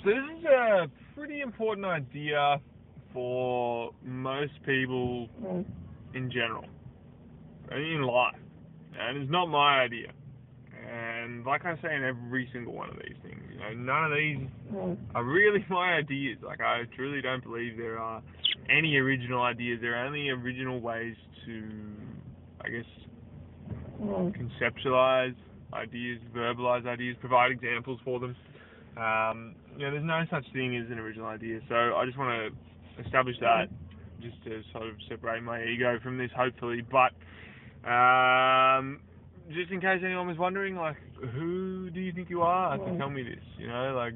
So this is a pretty important idea for most people in general, in life, and it's not my idea. And like I say in every single one of these things, none of these are really my ideas. Like, I truly don't believe there are any original ideas. There are only original ways to, I guess, conceptualize ideas, verbalize ideas, provide examples for them. There's no such thing as an original idea. So I just want to establish that, just to sort of separate my ego from this, hopefully. But just in case anyone was wondering, like, who do you think you are to tell me this?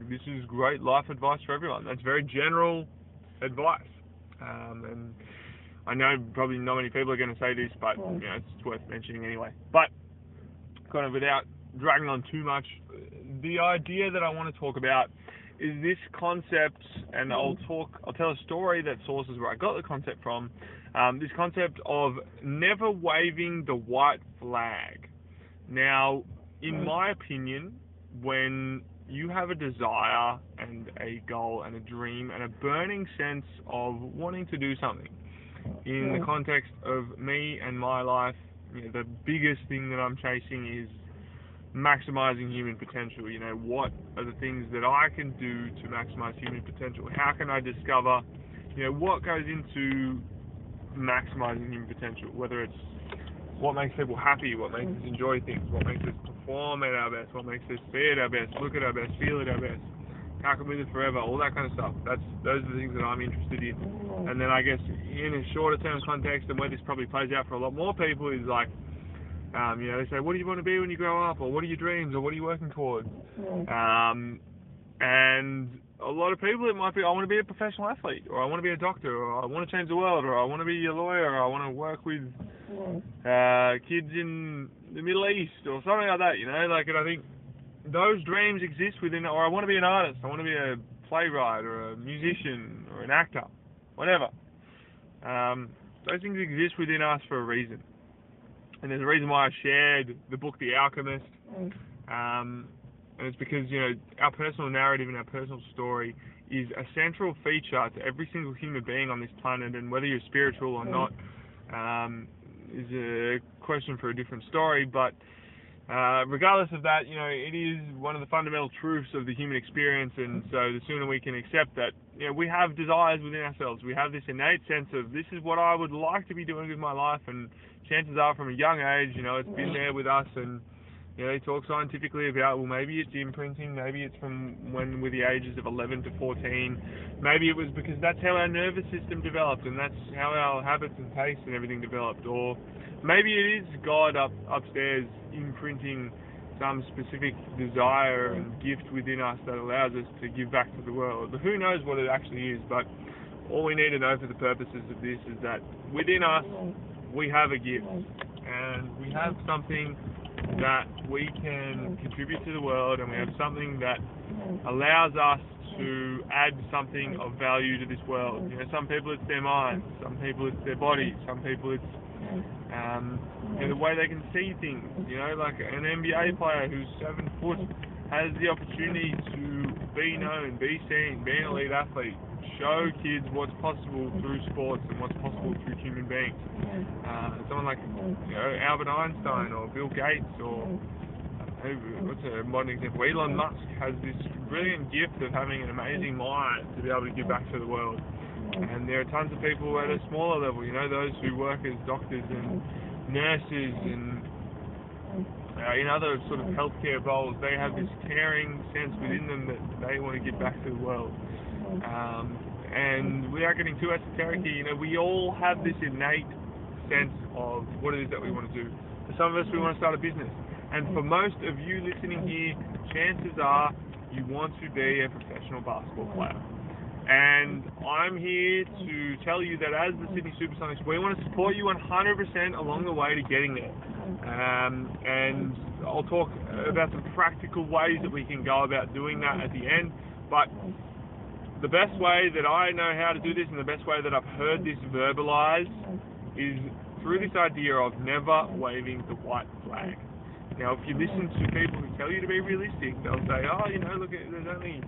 This is great life advice for everyone. That's very general advice. And I know probably not many people are going to say this, but it's worth mentioning anyway. But kind of without dragging on too much, the idea that I want to talk about is this concept, and I'll tell a story that sources where I got the concept from. This concept of never waving the white flag. Now, in my opinion, when you have a desire and a goal and a dream and a burning sense of wanting to do something, in the context of me and my life, the biggest thing that I'm chasing is maximizing human potential. What are the things that I can do to maximize human potential? How can I discover, what goes into maximizing human potential? Whether it's what makes people happy, what makes us enjoy things, what makes us perform at our best, what makes us be at our best, look at our best, feel at our best, how can we live forever, all that kind of stuff. Those are the things that I'm interested in. And then I guess in a shorter term context, and where this probably plays out for a lot more people, is like, they say, what do you want to be when you grow up, or what are your dreams, or what are you working towards? And a lot of people, it might be, I want to be a professional athlete, or I want to be a doctor, or I want to change the world, or I want to be a lawyer, or I want to work with kids in the Middle East, or something like that, and I think those dreams exist within, or I want to be an artist, I want to be a playwright, or a musician, or an actor, whatever. Those things exist within us for a reason. And there's a reason why I shared the book The Alchemist, and it's because, our personal narrative and our personal story is a central feature to every single human being on this planet, and whether you're spiritual or not is a question for a different story, but regardless of that, it is one of the fundamental truths of the human experience, and so the sooner we can accept that, we have desires within ourselves, we have this innate sense of, this is what I would like to be doing with my life, and chances are from a young age, it's been there with us, and they talk scientifically about, well, maybe it's imprinting, maybe it's from when we're the ages of 11 to 14, maybe it was because that's how our nervous system developed, and that's how our habits and tastes and everything developed, or maybe it is God upstairs imprinting some specific desire and gift within us that allows us to give back to the world. But who knows what it actually is, but all we need to know for the purposes of this is that within us, we have a gift, and we have something that we can contribute to the world, and we have something that allows us to add something of value to this world. Some people it's their minds, some people it's their bodies, some people it's the way they can see things. Like an NBA player who's 7 foot has the opportunity to be known, be seen, be an elite athlete, show kids what's possible through sports and what's possible through human beings. Someone like Albert Einstein or Bill Gates, or what's a modern example? Elon Musk has this brilliant gift of having an amazing mind to be able to give back to the world. And there are tons of people at a smaller level, those who work as doctors and nurses and in other sort of healthcare roles. They have this caring sense within them that they want to give back to the world. And without getting too esoteric here, we all have this innate sense of what it is that we want to do. For some of us, we want to start a business. And for most of you listening here, chances are you want to be a professional basketball player. And I'm here to tell you that as the Sydney Supersonics, we want to support you 100% along the way to getting there. And I'll talk about some practical ways that we can go about doing that at the end. But the best way that I know how to do this, and the best way that I've heard this verbalized, is through this idea of never waving the white flag. Now, if you listen to people who tell you to be realistic, they'll say, look, there's only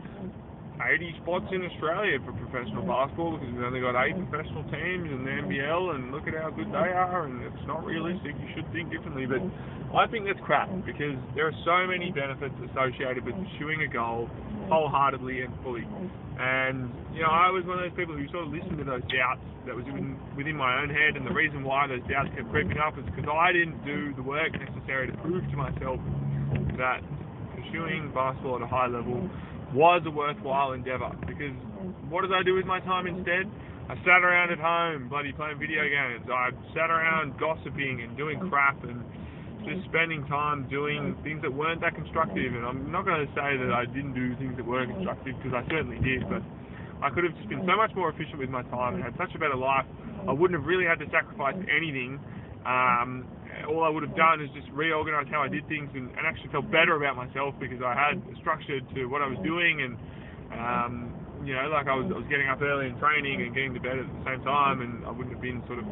80 spots in Australia for professional basketball because we've only got 8 professional teams in the NBL, and look at how good they are, and it's not realistic. You should think differently. But I think that's crap because there are so many benefits associated with pursuing a goal wholeheartedly and fully. And, you know, I was one of those people who sort of listened to those doubts that was within my own head, and the reason why those doubts kept creeping up was because I didn't do the work necessary to prove to myself that pursuing basketball at a high level was a worthwhile endeavour. Because what did I do with my time instead? I sat around at home bloody playing video games. I sat around gossiping and doing crap and just spending time doing things that weren't that constructive. And I'm not going to say that I didn't do things that were constructive, because I certainly did, but I could have just been so much more efficient with my time and had such a better life. I wouldn't have really had to sacrifice anything. All I would have done is just reorganised how I did things and actually felt better about myself because I had a structure to what I was doing, and you know, like I was getting up early and training and getting to bed at the same time, and I wouldn't have been sort of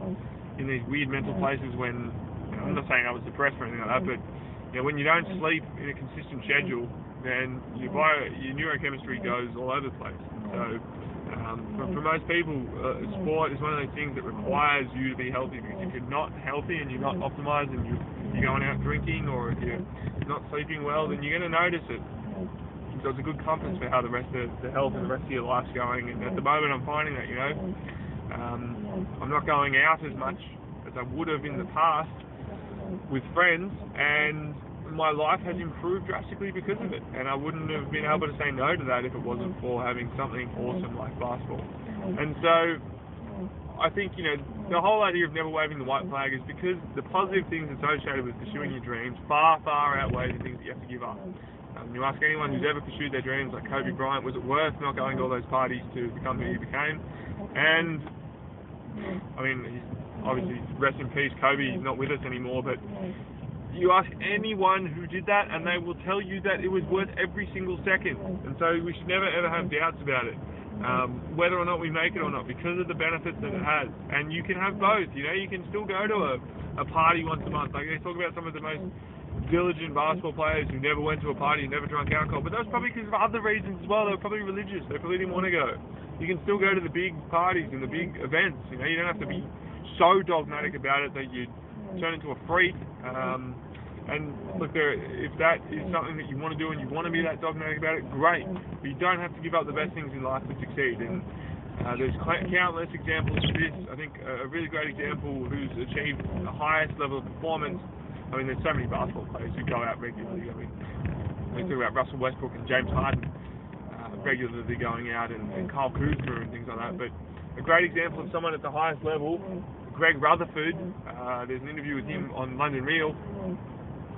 in these weird mental places when, I'm not saying I was depressed or anything like that, but you know, when you don't sleep in a consistent schedule, then your neurochemistry goes all over the place. So for most people, sport is one of those things that requires you to be healthy, because if you're not healthy and you're not optimised and you're going out drinking, or if you're not sleeping well, then you're going to notice it. So it's a good compass for how the rest of the health and the rest of your life's going. And at the moment I'm finding that, you know, I'm not going out as much as I would have in the past with friends, and my life has improved drastically because of it, and I wouldn't have been able to say no to that if it wasn't for having something awesome like basketball. And so I think, you know, the whole idea of never waving the white flag is because the positive things associated with pursuing your dreams far outweigh the things that you have to give up. You ask anyone who's ever pursued their dreams, like Kobe Bryant, was it worth not going to all those parties to become who he became? And I mean, obviously, rest in peace, Kobe, he's not with us anymore, but you ask anyone who did that and they will tell you that it was worth every single second. And so we should never ever have doubts about it, whether or not we make it or not, because of the benefits that it has. And you can have both, you know, you can still go to a party once a month. Like they talk about some of the most diligent basketball players who never went to a party and never drank alcohol, but that was probably because of other reasons as well. They were probably religious, they probably didn't want to go. You can still go to the big parties and the big events, you know, you don't have to be so dogmatic about it that you turn into a freak. And look, if that is something that you want to do and you want to be that dogmatic about it, great. But you don't have to give up the best things in life to succeed. And there's countless examples of this. I think a really great example who's achieved the highest level of performance. I mean, there's so many basketball players who go out regularly. I mean, we talk about Russell Westbrook and James Harden regularly going out, and Kyle Kuzma and things like that. But a great example of someone at the highest level, Greg Rutherford. There's an interview with him on London Real.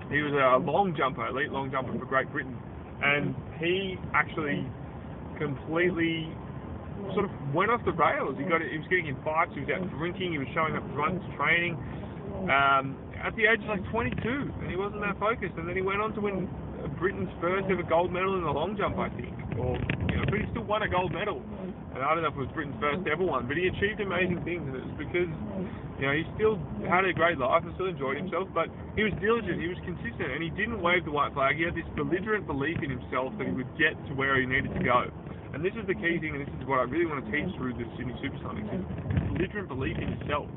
He was a long jumper, elite long jumper for Great Britain, and he actually completely sort of went off the rails. He was getting in fights, he was out drinking, he was showing up drunk to training at the age of like 22, and he wasn't that focused. And then he went on to win Britain's first ever gold medal in the long jump, I think, or you know, but he still won a gold medal. And I don't know if it was Britain's first ever one, but he achieved amazing things, and it was because, you know, he still had a great life and still enjoyed himself, but he was diligent, he was consistent, and he didn't wave the white flag. He had this belligerent belief in himself that he would get to where he needed to go. And this is the key thing, and this is what I really want to teach through the Sydney Supersonics, is belligerent belief in yourself.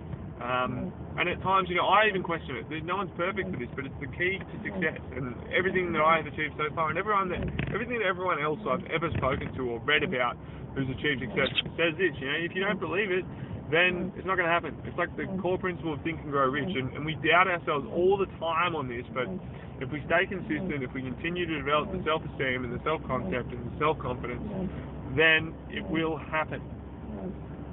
And at times, you know, I even question it. No one's perfect for this, but it's the key to success. And everything that I have achieved so far, and everything that everyone else I've ever spoken to or read about who's achieved success says this, you know, if you don't believe it, then it's not going to happen. It's like the core principle of Think and Grow Rich, and we doubt ourselves all the time on this, but if we stay consistent, if we continue to develop the self-esteem and the self-concept and the self-confidence, then it will happen.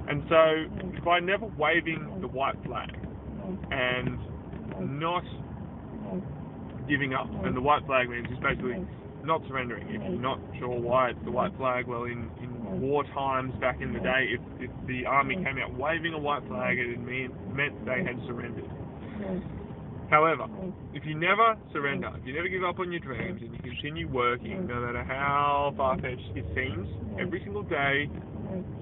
And so, by never waving the white flag and not giving up, and the white flag means just basically not surrendering. If you're not sure why it's the white flag, well, in war times back in the day, if the army came out waving a white flag, it meant they had surrendered. However, if you never surrender, if you never give up on your dreams, and you continue working, no matter how far-fetched it seems, every single day,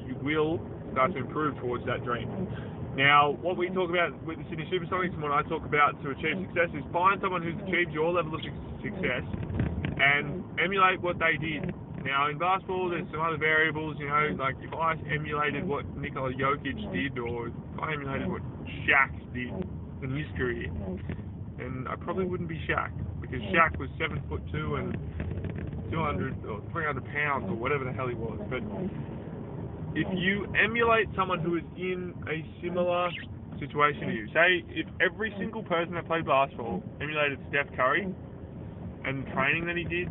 you will start to improve towards that dream. Now, what we talk about with the Sydney Supersonics and what I talk about to achieve success is find someone who's achieved your level of success and emulate what they did. Now, in basketball, there's some other variables, you know, like if I emulated what Nikola Jokic did, or if I emulated what Shaq did in his career, then I probably wouldn't be Shaq, because Shaq was 7'2" and 200 or 300 pounds or whatever the hell he was. But if you emulate someone who is in a similar situation to you, say if every single person that played basketball emulated Steph Curry and the training that he did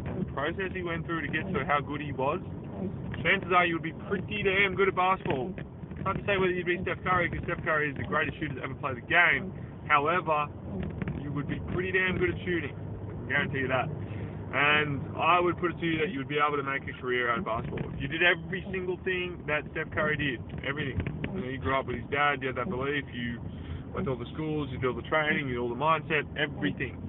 and the process he went through to get to how good he was, chances are you would be pretty damn good at basketball. It's hard to say whether you'd be Steph Curry, because Steph Curry is the greatest shooter to ever play the game. However, you would be pretty damn good at shooting. I can guarantee you that. And I would put it to you that you would be able to make a career out of basketball. If you did every single thing that Steph Curry did, everything. You know, you grew up with his dad, you had that belief, you went to all the schools, you did all the training, you did all the mindset, everything.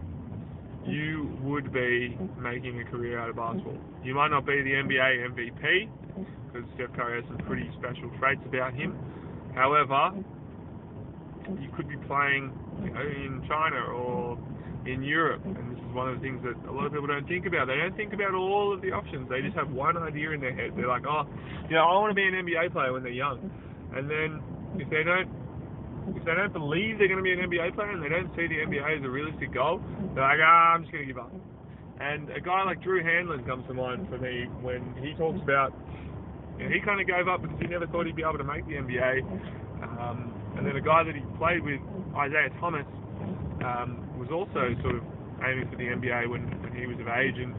You would be making a career out of basketball. You might not be the NBA MVP, because Steph Curry has some pretty special traits about him. However, you could be playing, you know, in China or in Europe, and this is one of the things that a lot of people don't think about. They don't think about all of the options. They just have one idea in their head. They're like, oh, you know, I want to be an NBA player when they're young. And then if they don't believe they're going to be an NBA player and they don't see the NBA as a realistic goal, they're like, I'm just going to give up. And a guy like Drew Hanlon comes to mind for me when he talks about, you know, he kind of gave up because he never thought he'd be able to make the NBA. And then a guy that he played with, Isaiah Thomas, was also sort of aiming for the NBA when he was of age, and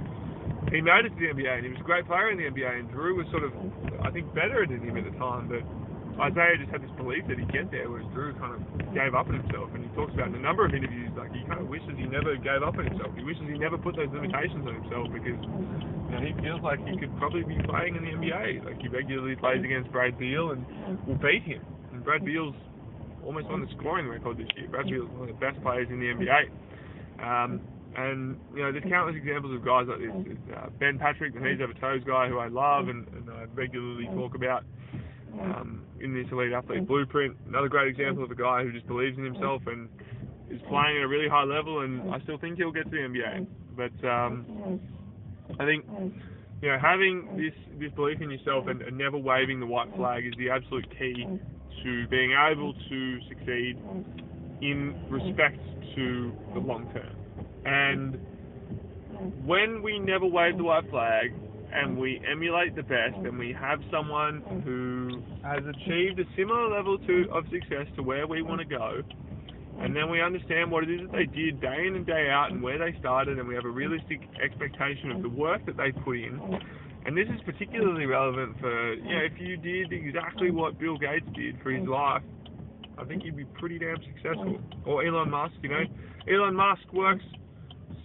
he made it to the NBA, and he was a great player in the NBA, and Drew was sort of, I think, better than him at the time, but Isaiah just had this belief that he'd get there, whereas Drew kind of gave up on himself. And he talks about in a number of interviews, like, he kind of wishes he never gave up on himself. He wishes he never put those limitations on himself, because, you know, he feels like he could probably be playing in the NBA. Like, he regularly plays against Brad Beal and will beat him. And Brad Beal's almost won the scoring record this year. Brad Beal's one of the best players in the NBA. And, you know, there's countless examples of guys like this. There's, Ben Patrick, the Knees Over Toes guy, who I love and I regularly talk about in this Elite Athlete Blueprint. Another great example of a guy who just believes in himself and is playing at a really high level, and I still think he'll get to the NBA. But I think, you know, having this belief in yourself and never waving the white flag is the absolute key to being able to succeed in respect to the long term. And when we never wave the white flag and we emulate the best, and we have someone who has achieved a similar level of success to where we want to go, and then we understand what it is that they did day in and day out and where they started, and we have a realistic expectation of the work that they put in. And this is particularly relevant for, you know, if you did exactly what Bill Gates did for his life, I think you'd be pretty damn successful. Or Elon Musk, you know. Elon Musk works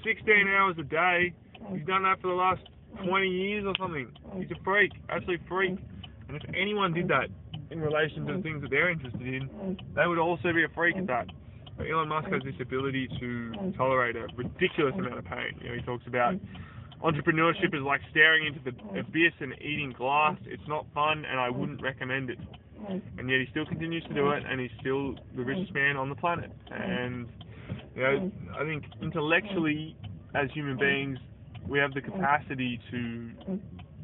16 hours a day. He's done that for the last 20 years or something. He's a freak, absolute freak. And if anyone did that in relation to the things that they're interested in, they would also be a freak at that. But Elon Musk has this ability to tolerate a ridiculous amount of pain. You know, he talks about entrepreneurship is like staring into the abyss and eating glass. It's not fun, and I wouldn't recommend it. And yet he still continues to do it, and he's still the richest man on the planet. And, you know, I think intellectually, as human beings, we have the capacity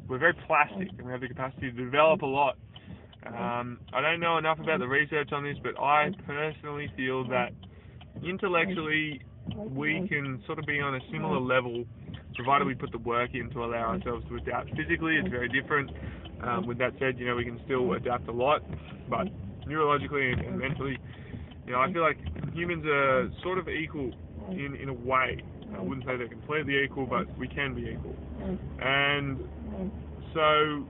we're very plastic, and we have the capacity to develop a lot. I don't know enough about the research on this, but I personally feel that intellectually we can sort of be on a similar level, provided we put the work in to allow ourselves to adapt. Physically, it's very different. With that said, you know, we can still adapt a lot, but neurologically and mentally, you know, I feel like humans are sort of equal in a way. I wouldn't say they're completely equal, but we can be equal. And so,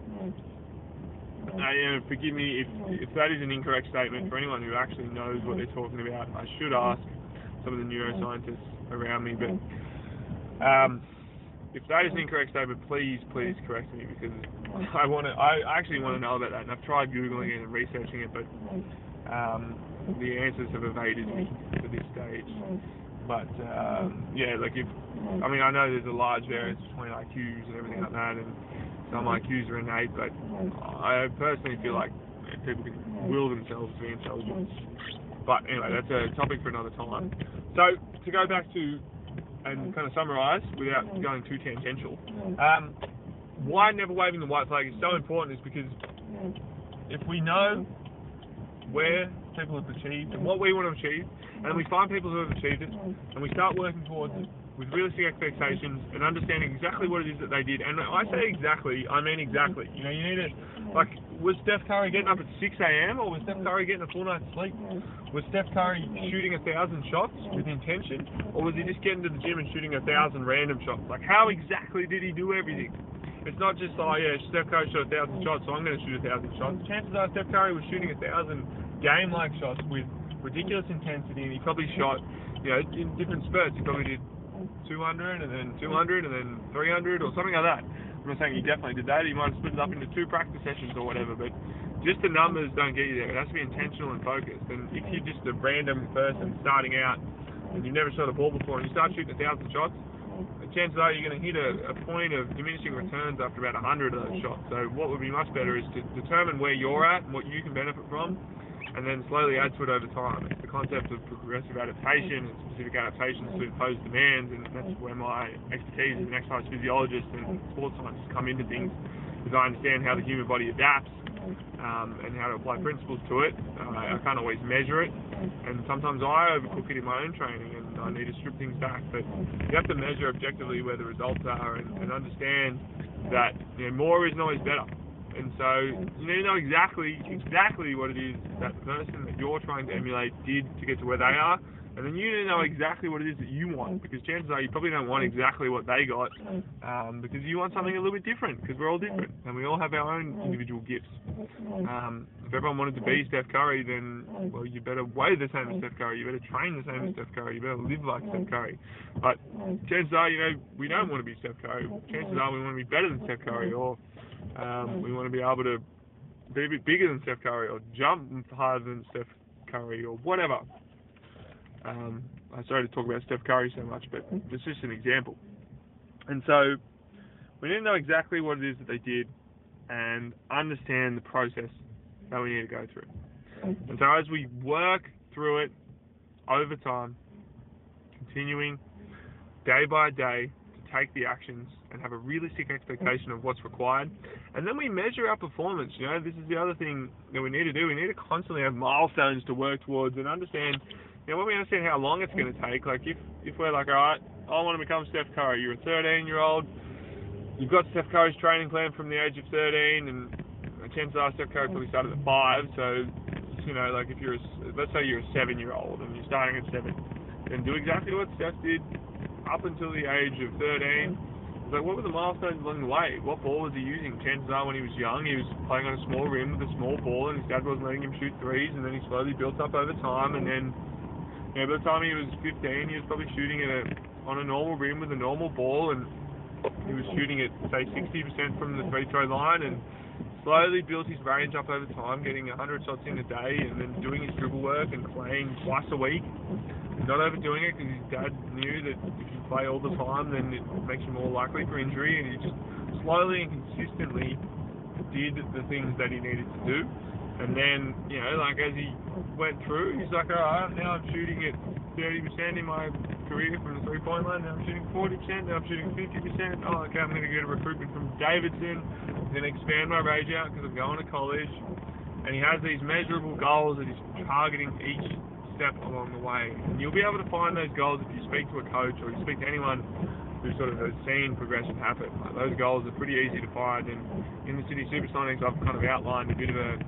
forgive me if that is an incorrect statement. For anyone who actually knows what they're talking about, I should ask some of the neuroscientists around me. But if that is an incorrect statement, please correct me, because I actually want to know about that. And I've tried Googling it and researching it, but the answers have evaded me to this stage. But yeah, like I know there's a large variance between IQs and everything like that, and some IQs are innate, but I personally feel like people can will themselves to be intelligent. But anyway, that's a topic for another time. So to go back to and kind of summarise without going too tangential, why never waving the white flag is so important is because if we know where people have achieved and what we want to achieve, and we find people who have achieved it, and we start working towards it with realistic expectations and understanding exactly what it is that they did. And I say exactly, I mean exactly. You know, you need to, like, was Steph Curry getting up at 6 a.m. or was Steph Curry getting a full night's sleep? Was Steph Curry shooting 1,000 shots with intention, or was he just getting to the gym and shooting 1,000 random shots? Like, how exactly did he do everything? It's not just, oh yeah, Steph Curry shot 1,000 shots, so I'm going to shoot 1,000 shots. Chances are Steph Curry was shooting 1,000 game-like shots with ridiculous intensity, and he probably shot, you know, in different spurts. He probably did 200 and then 200 and then 300 or something like that. I'm not saying he definitely did that. He might have split it up into 2 practice sessions or whatever, but just the numbers don't get you there. It has to be intentional and focused. And if you're just a random person starting out and you've never shot a ball before and you start shooting 1,000 shots, chances are you're going to hit a point of diminishing returns after about 100 of those shots. So what would be much better is to determine where you're at and what you can benefit from, and then slowly add to it over time. It's the concept of progressive adaptation and specific adaptations to imposed demands, and that's where my expertise as an exercise physiologist and sports scientist come into things, because I understand how the human body adapts and how to apply principles to it. I can't always measure it, and sometimes I overcook it in my own training, and I need to strip things back. But you have to measure objectively where the results are, and understand that, you know, more isn't always better. And so you need to know exactly what it is that the person that you're trying to emulate did to get to where they are, and then you need to know exactly what it is that you want, because chances are you probably don't want exactly what they got, because you want something a little bit different, because we're all different and we all have our own individual gifts. If everyone wanted to be Steph Curry, then, well, you better weigh the same as Steph Curry, you better train the same as Steph Curry, you better live like Steph Curry. But chances are, you know, we don't want to be Steph Curry. Chances are we want to be better than Steph Curry, or we want to be able to be a bit bigger than Steph Curry, or jump harder than Steph Curry, or whatever. I'm sorry to talk about Steph Curry so much, but it's just an example. And so we need to know exactly what it is that they did and understand the process that we need to go through. And so as we work through it over time, continuing day by day to take the actions and have a realistic expectation of what's required, and then we measure our performance. You know, this is the other thing that we need to do. We need to constantly have milestones to work towards and understand. You know, when we understand how long it's going to take, like if we're like, all right, I want to become Steph Curry. You're a 13-year-old. You've got Steph Curry's training plan from the age of 13, and chances are Steph Curry probably started at 5. So, you know, like if let's say you're a 7-year-old and you're starting at 7, then do exactly what Steph did up until the age of 13. Like, what were the milestones along the way? What ball was he using? Chances are when he was young, he was playing on a small rim with a small ball, and his dad wasn't letting him shoot threes, and then he slowly built up over time, and then, you know, by the time he was 15, he was probably shooting on a normal rim with a normal ball, and he was shooting at, say, 60% from the free throw line, and slowly built his range up over time, getting 100 shots in a day, and then doing his dribble work and playing twice a week. Not overdoing it, because his dad knew that if you play all the time, then it makes you more likely for injury, and he just slowly and consistently did the things that he needed to do. And then, you know, like as he went through, he's like, all right, now I'm shooting at 30% in my career from the three-point line, now I'm shooting 40%, now I'm shooting 50%. Oh, okay, I'm going to get a recruitment from Davidson, I'm going to expand my range out because I'm going to college. And he has these measurable goals that he's targeting each step along the way, and you'll be able to find those goals if you speak to a coach or you speak to anyone who sort of has seen progression happen. Like, those goals are pretty easy to find, and in the Sydney Supersonics I've kind of outlined a bit of a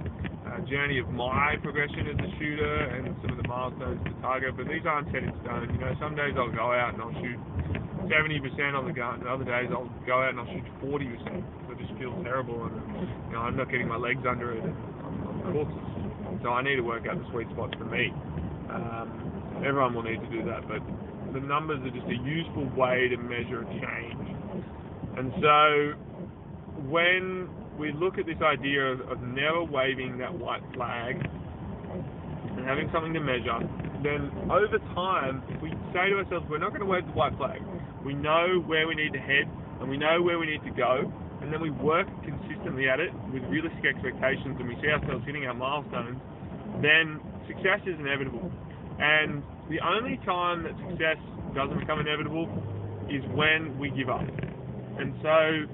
journey of my progression as a shooter and some of the milestones to target, but these aren't set in stone. You know, some days I'll go out and I'll shoot 70% on the gun, and other days I'll go out and I'll shoot 40%. I just feel terrible, and you know, I'm not getting my legs under it, and I'm cooked. So I need to work out the sweet spot for me. Everyone will need to do that, but the numbers are just a useful way to measure change. And so when we look at this idea of never waving that white flag and having something to measure, then over time, if we say to ourselves, we're not going to wave the white flag, we know where we need to head and we know where we need to go, and then we work consistently at it with realistic expectations, and we see ourselves hitting our milestones, then success is inevitable. And the only time that success doesn't become inevitable is when we give up. And so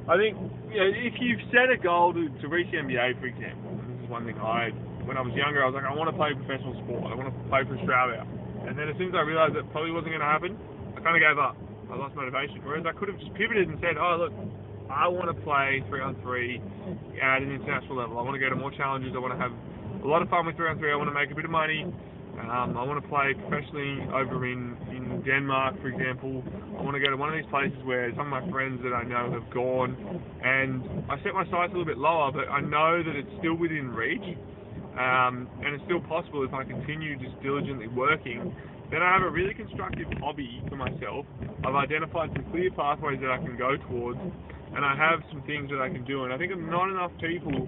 I think, you know, if you've set a goal to reach the NBA, for example, and this is one thing when I was younger, I was like, I want to play professional sport. I want to play for Australia. And then as soon as I realised that probably wasn't going to happen, I kind of gave up. I lost motivation. Whereas I could have just pivoted and said, oh, look, I want to play 3-on-3 at an international level. I want to go to more challenges. I want to have a lot of fun with 3-on-3. I want to make a bit of money. I want to play professionally over in Denmark, for example. I want to go to one of these places where some of my friends that I know have gone, and I set my sights a little bit lower, but I know that it's still within reach, and it's still possible if I continue just diligently working. Then I have a really constructive hobby for myself. I've identified some clear pathways that I can go towards, and I have some things that I can do. And I think not enough people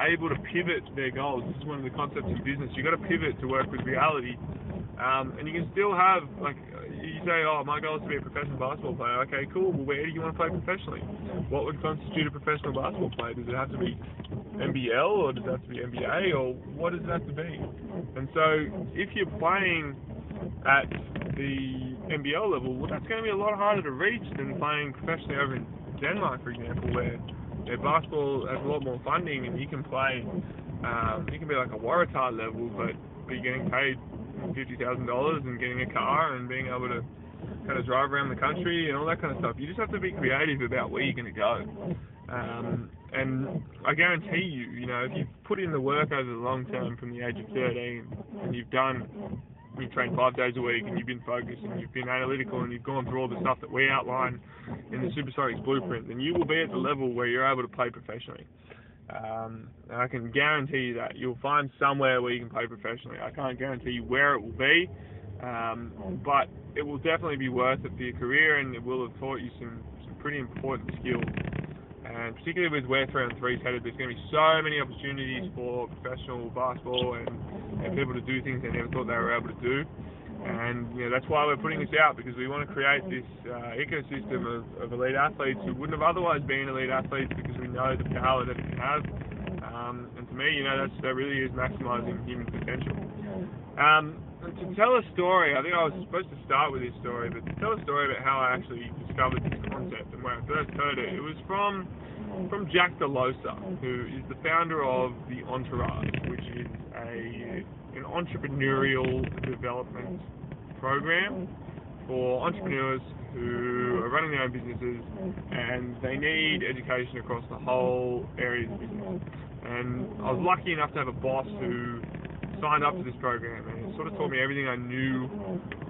able to pivot their goals. This is one of the concepts in business. You've got to pivot to work with reality. And you can still have, like, you say, oh, my goal is to be a professional basketball player. Okay, cool. Well, where do you want to play professionally? What would constitute a professional basketball player? Does it have to be NBL, or does it have to be NBA, or what does it have to be? And so if you're playing at the NBL level, well, that's going to be a lot harder to reach than playing professionally over in Denmark, for example, where basketball has a lot more funding, and you can play, you can be like a Waratah level, but you're getting paid $50,000 and getting a car and being able to kind of drive around the country and all that kind of stuff. You just have to be creative about where you're going to go. And I guarantee you, you know, if you put in the work over the long term from the age of 13 and you've trained 5 days a week and you've been focused and you've been analytical and you've gone through all the stuff that we outline in the Supersonics Blueprint, then you will be at the level where you're able to play professionally. And I can guarantee you that you'll find somewhere where you can play professionally. I can't guarantee you where it will be, but it will definitely be worth it for your career, and it will have taught you some pretty important skills. And particularly with where 3-on-3 is headed, there's going to be so many opportunities for professional basketball and people to do things they never thought they were able to do. And you know, that's why we're putting this out, because we want to create this ecosystem of elite athletes who wouldn't have otherwise been elite athletes, because we know the power that it can have. And to me, you know, that really is maximising human potential. And to tell a story, I think I was supposed to start with this story, but to tell a story about how I actually discovered this concept and where I first heard it, it was from Jack DeLosa, who is the founder of the Entourage, which is an entrepreneurial development program for entrepreneurs who are running their own businesses and they need education across the whole area of business. And I was lucky enough to have a boss who signed up to this program, and it sort of taught me everything I knew.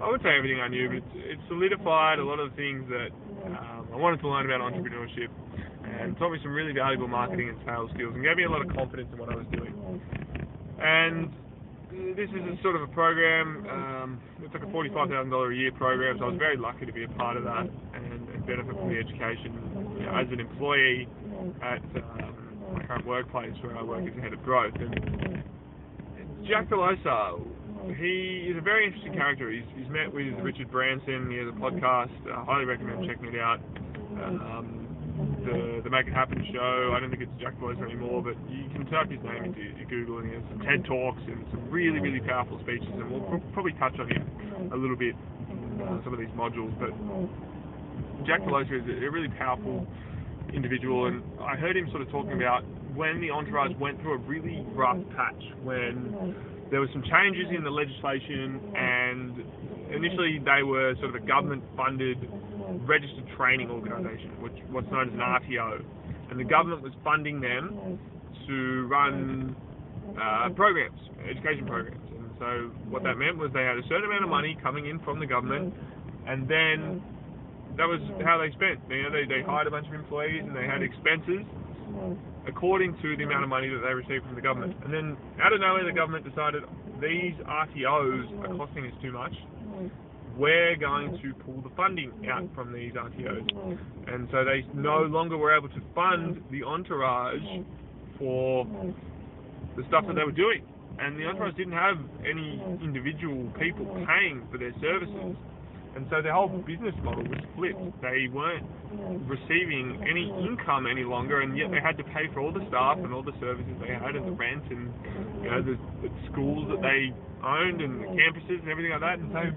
I would say everything I knew, but it solidified a lot of the things that I wanted to learn about entrepreneurship, and taught me some really valuable marketing and sales skills, and gave me a lot of confidence in what I was doing. And this is a sort of a program, it's like a $45,000 a year program, so I was very lucky to be a part of that and benefit from the education, you know, as an employee at my current workplace where I work as a head of growth. And Jack DeLosa, he is a very interesting character. He's met with Richard Branson. He has a podcast. I highly recommend checking it out. The Make It Happen show. I don't think it's Jack DeLosa anymore, but you can type his name into Google, and he has some TED Talks and some really, really powerful speeches, and we'll probably touch on him a little bit in some of these modules. But Jack DeLosa is a really powerful individual, and I heard him sort of talking about when the Entourage went through a really rough patch, when there were some changes in the legislation, and initially they were sort of a government-funded registered training organisation, what's known as an RTO, and the government was funding them to run programs, education programs. And so what that meant was they had a certain amount of money coming in from the government, and then that was how they spent. You know, they hired a bunch of employees and they had expenses according to the amount of money that they received from the government. And then out of nowhere, the government decided these RTOs are costing us too much. We're going to pull the funding out from these RTOs. And so they no longer were able to fund the Entourage for the stuff that they were doing. And the Entourage didn't have any individual people paying for their services. And so their whole business model was flipped. They weren't receiving any income any longer, and yet they had to pay for all the staff and all the services they had, and the rent, and you know, the schools that they owned, and the campuses and everything like that. And so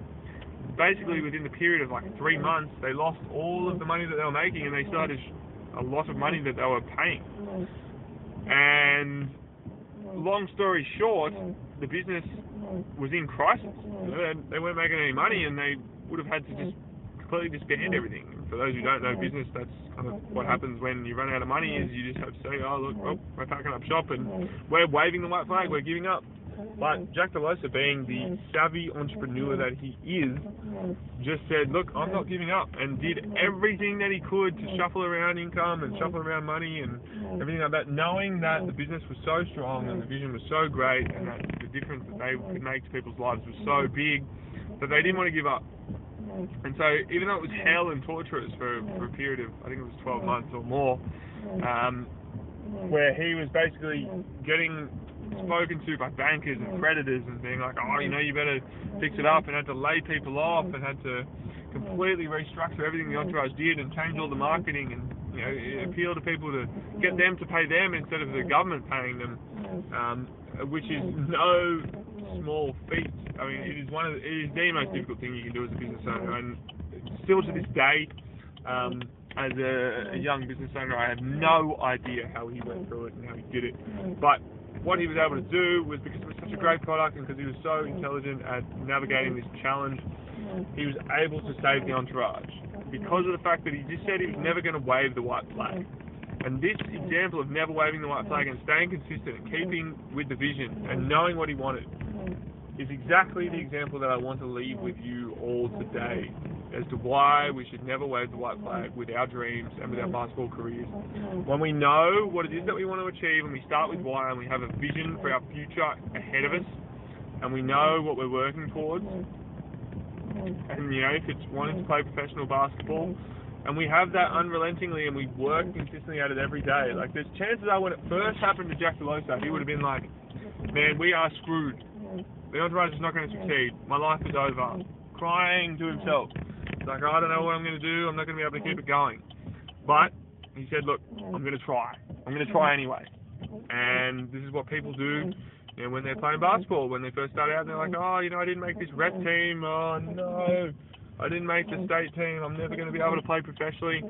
basically within the period of like 3 months, they lost all of the money that they were making, and they started a lot of money that they were paying. And long story short, the business was in crisis. They weren't making any money, and they would have had to just completely disband everything. For those who don't know business, that's kind of what happens when you run out of money. Is you just have to say, oh look, well, we're packing up shop and we're waving the white flag, we're giving up. But Jack Delosa, being the savvy entrepreneur that he is, just said, look, I'm not giving up, and did everything that he could to shuffle around income and shuffle around money and everything like that, knowing that the business was so strong and the vision was so great and that the difference that they could make to people's lives was so big that they didn't want to give up. And so even though it was hell and torturous for a period of, I think it was 12 months or more, where he was basically getting spoken to by bankers and creditors and being like, oh, you know, you better fix it up, and had to lay people off and had to completely restructure everything the entourage did and change all the marketing and, you know, appeal to people to get them to pay them instead of the government paying them, which is no small feat. I mean, it is the most difficult thing you can do as a business owner, and still to this day, as a young business owner, I have no idea how he went through it and how he did it. But what he was able to do was, because it was such a great product and because he was so intelligent at navigating this challenge, he was able to save the entourage because of the fact that he just said he was never going to wave the white flag. And this example of never waving the white flag and staying consistent and keeping with the vision and knowing what he wanted is exactly the example that I want to leave with you all today as to why we should never wave the white flag with our dreams and with our basketball careers. When we know what it is that we want to achieve, and we start with why, and we have a vision for our future ahead of us, and we know what we're working towards, and, you know, if it's wanting to play professional basketball, and we have that unrelentingly, and we work consistently at it every day. Like, there's chances are when it first happened to Jack Delosa, he would have been like, man, we are screwed. The entourage is not going to succeed. My life is over. Crying to himself. He's like, I don't know what I'm going to do. I'm not going to be able to keep it going. But he said, look, I'm going to try. I'm going to try anyway. And this is what people do, you know, when they're playing basketball. When they first start out, they're like, oh, you know, I didn't make this rep team. Oh, no. I didn't make the state team. I'm never going to be able to play professionally.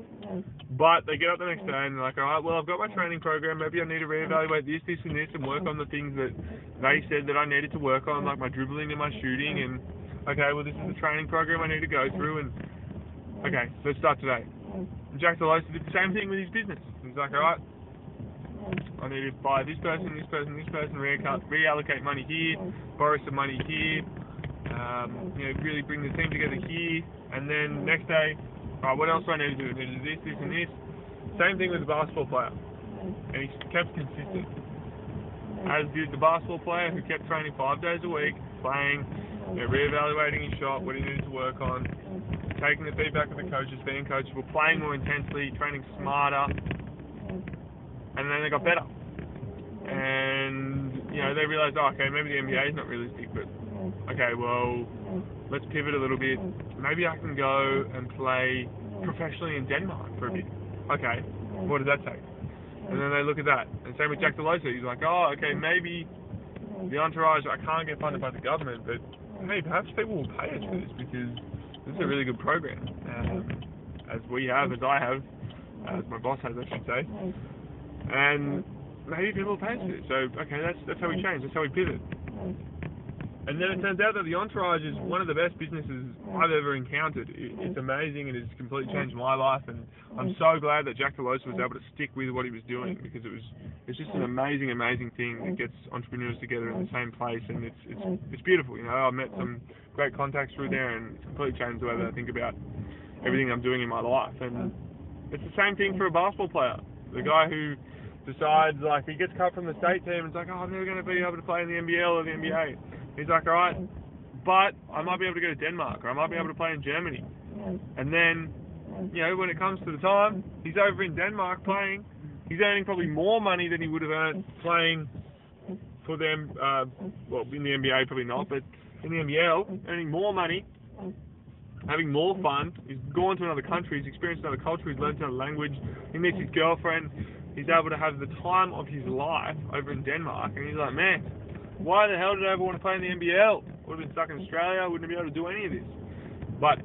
But they get up the next day and they're like, all right, well, I've got my training program. Maybe I need to reevaluate this, this, and this, and work on the things that they said that I needed to work on, like my dribbling and my shooting. And, okay, well, this is the training program I need to go through. And, okay, let's start today. And Jack Delosa did the same thing with his business. He's like, all right, I need to buy this person, reallocate money here, borrow some money here. You know, really bring the team together here, and then next day, alright, what else do I need to do? I need to do this, this, and this. Same thing with the basketball player, and he kept consistent. As did the basketball player who kept training 5 days a week, playing, you know, reevaluating his shot, what he needed to work on, taking the feedback of the coaches, being coachable, playing more intensely, training smarter, and then they got better. And, you know, they realized, oh, okay, maybe the NBA is not realistic, but okay, well, let's pivot a little bit. Maybe I can go and play professionally in Denmark for a bit. Okay, what does that take? And then they look at that. And same with Jack Delosa. He's like, oh, okay, maybe the entourage, I can't get funded by the government, but hey, perhaps people will pay us for this because this is a really good program. As we have, as I have, as my boss has, I should say. And maybe people will pay us for this. So, okay, that's how we change. That's how we pivot. And then it turns out that the entourage is one of the best businesses I've ever encountered. It's amazing, and it's completely changed my life. And I'm so glad that Jack Delosa was able to stick with what he was doing, because it's just an amazing, amazing thing that gets entrepreneurs together in the same place, and it's beautiful. You know, I've met some great contacts through there, and it's completely changed the way that I think about everything I'm doing in my life. And it's the same thing for a basketball player. The guy who decides, like, he gets cut from the state team and it's like, oh, I'm never going to be able to play in the NBL or the NBA. He's like, all right, but I might be able to go to Denmark, or I might be able to play in Germany. And then, you know, when it comes to the time, he's over in Denmark playing. He's earning probably more money than he would have earned playing for them, well, in the NBA probably not, but in the NBL, earning more money, having more fun. He's gone to another country, he's experienced another culture, he's learned another language, he meets his girlfriend. He's able to have the time of his life over in Denmark, and he's like, man, why the hell did I ever want to play in the NBL? Would have been stuck in Australia, I wouldn't be able to do any of this. But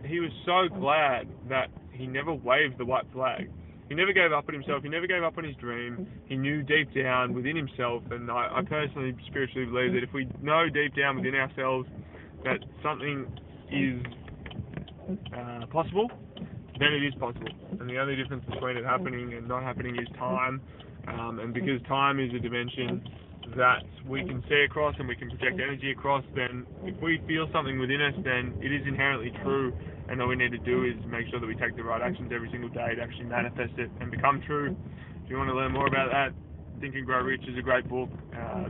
he was so glad that he never waved the white flag. He never gave up on himself. He never gave up on his dream. He knew deep down within himself, and I personally spiritually believe that if we know deep down within ourselves that something is possible, then it is possible. And the only difference between it happening and not happening is time. And because time is a dimension that we can see across and we can project energy across, then if we feel something within us, then it is inherently true. And all we need to do is make sure that we take the right actions every single day to actually manifest it and become true. If you want to learn more about that, Think and Grow Rich is a great book.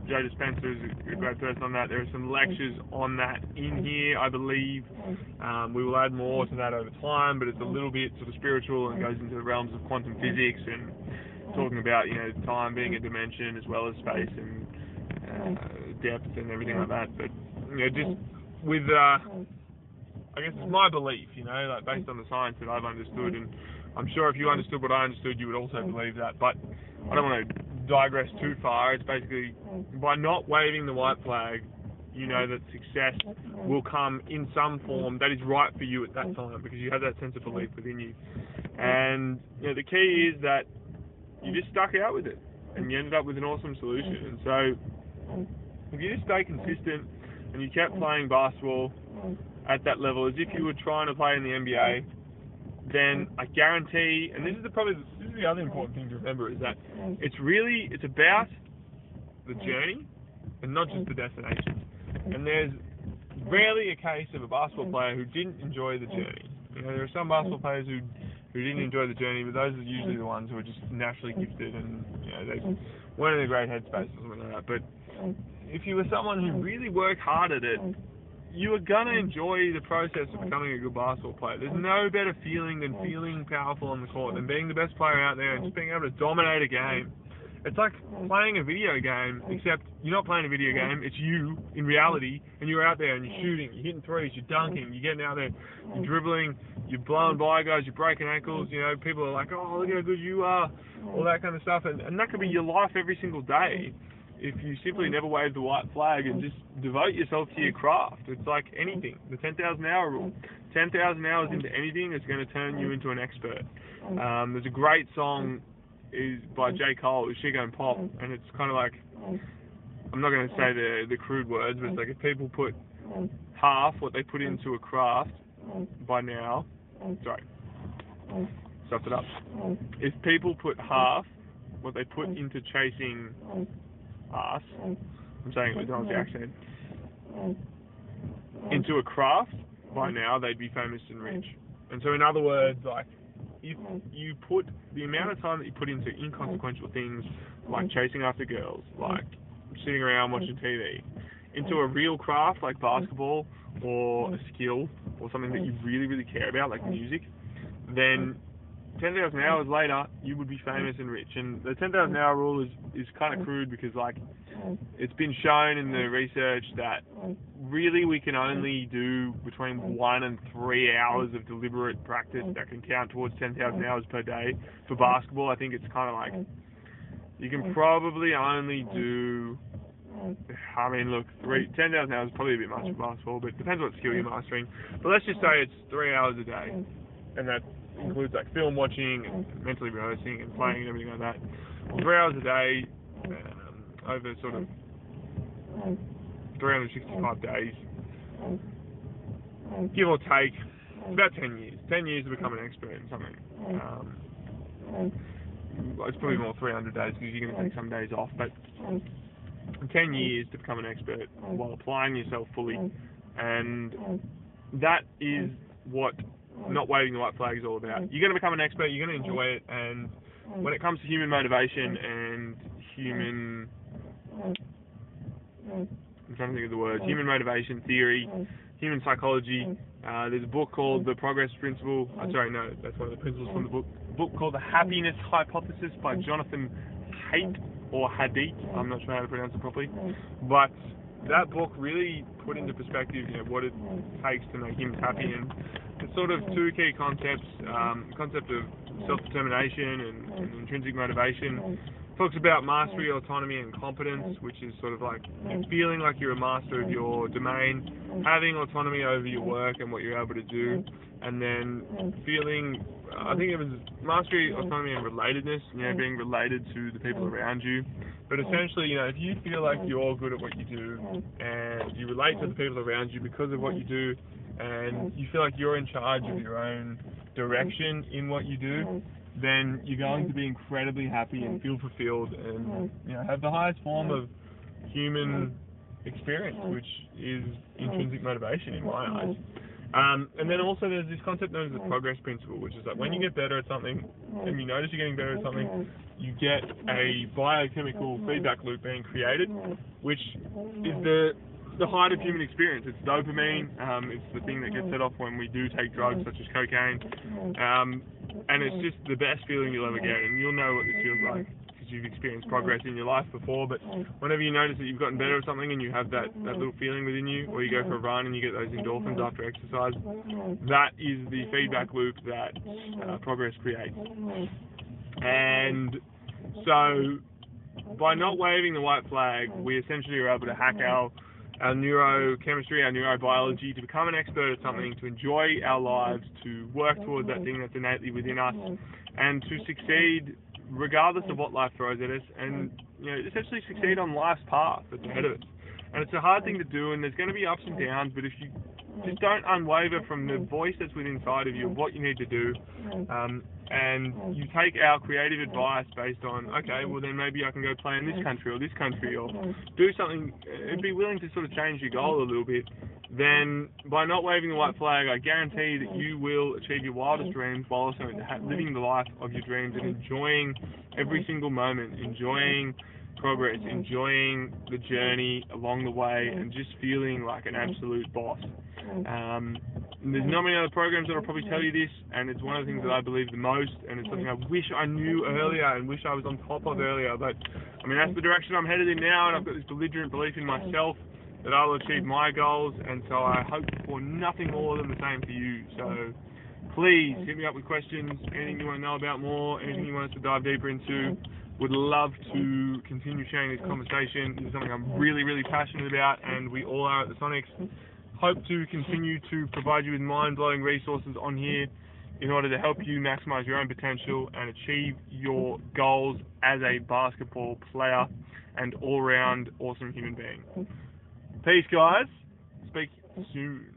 Joe Dispenza is a great person on that. There are some lectures on that in here, I believe. We will add more to that over time, but it's a little bit sort of spiritual and goes into the realms of quantum physics and talking about, you know, time being a dimension as well as space and depth and everything like that. But, you know, just with I guess it's my belief, you know, like based on the science that I've understood, and I'm sure if you understood what I understood, you would also believe that. But I don't want to digress too far. It's basically by not waving the white flag, you know that success will come in some form that is right for you at that time, because you have that sense of belief within you. And you know, the key is that you just stuck out with it, and you ended up with an awesome solution. And so if you just stay consistent and you kept playing basketball at that level as if you were trying to play in the NBA, then I guarantee, and this is the other important thing to remember, is that it's about the journey and not just the destination. And there's rarely a case of a basketball player who didn't enjoy the journey. You know, there are some basketball players who didn't enjoy the journey, but those are usually the ones who are just naturally gifted and, you know, they weren't in a great headspace or something like that. But if you were someone who really worked hard at it, you are going to enjoy the process of becoming a good basketball player. There's no better feeling than feeling powerful on the court, than being the best player out there and just being able to dominate a game. It's like playing a video game, except you're not playing a video game, it's you in reality, and you're out there and you're shooting, you're hitting threes, you're dunking, you're getting out there, you're dribbling, you're blowing by guys, you're breaking ankles, you know, people are like, oh, look how good you are, all that kind of stuff, and that could be your life every single day if you simply never wave the white flag and just devote yourself to your craft. It's like anything, the 10,000 hour rule. 10,000 hours into anything is going to turn you into an expert. There's a great song by J. Cole, She Gon' Pop, and it's kind of like, I'm not going to say the crude words, but it's like if people put half what they put into a craft by now, stuffed it up. If people put half what they put into chasing us, I'm saying it with an Aussie accent, into a craft, by now they'd be famous and rich. And so in other words, like, if you put the amount of time that you put into inconsequential things like chasing after girls, like sitting around watching TV, into a real craft like basketball or a skill or something that you really, really care about, like music, then 10,000 hours later, you would be famous and rich. And the 10,000 hour rule is kind of crude because, like, it's been shown in the research that really we can only do between 1 and 3 hours of deliberate practice that can count towards 10,000 hours per day. For basketball, I think it's kind of like, you can probably only do, I mean, look, 10,000 hours is probably a bit much for basketball, but it depends what skill you're mastering. But let's just say it's 3 hours a day, and that includes like film watching and mentally rehearsing and playing and everything like that. 3 hours a day over sort of 365 days, give or take, about 10 years. 10 years to become an expert in something. It's probably more 300 days because you're going to take some days off, but 10 years to become an expert while applying yourself fully. And that is what not waving the white flag is all about. You're going to become an expert, you're going to enjoy it, and when it comes to human motivation and human, I'm trying to think of the words, human motivation theory, human psychology, there's a book called The Progress Principle, that's one of the principles from the book, a book called The Happiness Hypothesis by Jonathan Haidt, or Hadith, I'm not sure how to pronounce it properly, but that book really put into perspective, you know, what it takes to make humans happy, and it's sort of two key concepts, concept of self-determination and intrinsic motivation. Talks about mastery, autonomy, and competence, which is sort of like feeling like you're a master of your domain, having autonomy over your work and what you're able to do, and then feeling, I think it was mastery, autonomy, and relatedness, being related to the people around you. But essentially, if you feel like you're good at what you do and you relate to the people around you because of what you do, and you feel like you're in charge of your own direction in what you do, then you're going to be incredibly happy and feel fulfilled and have the highest form of human experience, which is intrinsic motivation in my eyes. And then also there's this concept known as the progress principle, which is that when you get better at something and you notice you're getting better at something, you get a biochemical feedback loop being created, which is the height of human experience. It's dopamine. It's the thing that gets set off when we do take drugs such as cocaine. And it's just the best feeling you'll ever get. And you'll know what this feels like because you've experienced progress in your life before. But whenever you notice that you've gotten better at something and you have that little feeling within you, or you go for a run and you get those endorphins after exercise, that is the feedback loop that progress creates. And so by not waving the white flag, we essentially are able to hack our neurochemistry, our neurobiology, to become an expert at something, to enjoy our lives, to work towards that thing that's innately within us, and to succeed regardless of what life throws at us, and essentially succeed on life's path that's ahead of us. And it's a hard thing to do, and there's going to be ups and downs, but if you just don't unwaver from the voice that's within inside of you of what you need to do, and you take our creative advice based on, okay, well then maybe I can go play in this country or do something and be willing to sort of change your goal a little bit, then by not waving the white flag, I guarantee that you will achieve your wildest dreams while also living the life of your dreams and enjoying every single moment, enjoying progress, enjoying the journey along the way, and just feeling like an absolute boss. There's not many other programs that will probably tell you this, and it's one of the things that I believe the most, and it's something I wish I knew earlier and wish I was on top of earlier. But I mean, that's the direction I'm headed in now, and I've got this belligerent belief in myself that I will achieve my goals, and so I hope for nothing more than the same for you. So please hit me up with questions, anything you want to know about more, anything you want us to dive deeper into. Would love to continue sharing this conversation. This is something I'm really, really passionate about, and we all are at the Sonics. Hope to continue to provide you with mind-blowing resources on here in order to help you maximize your own potential and achieve your goals as a basketball player and all-round awesome human being. Peace, guys. Speak soon.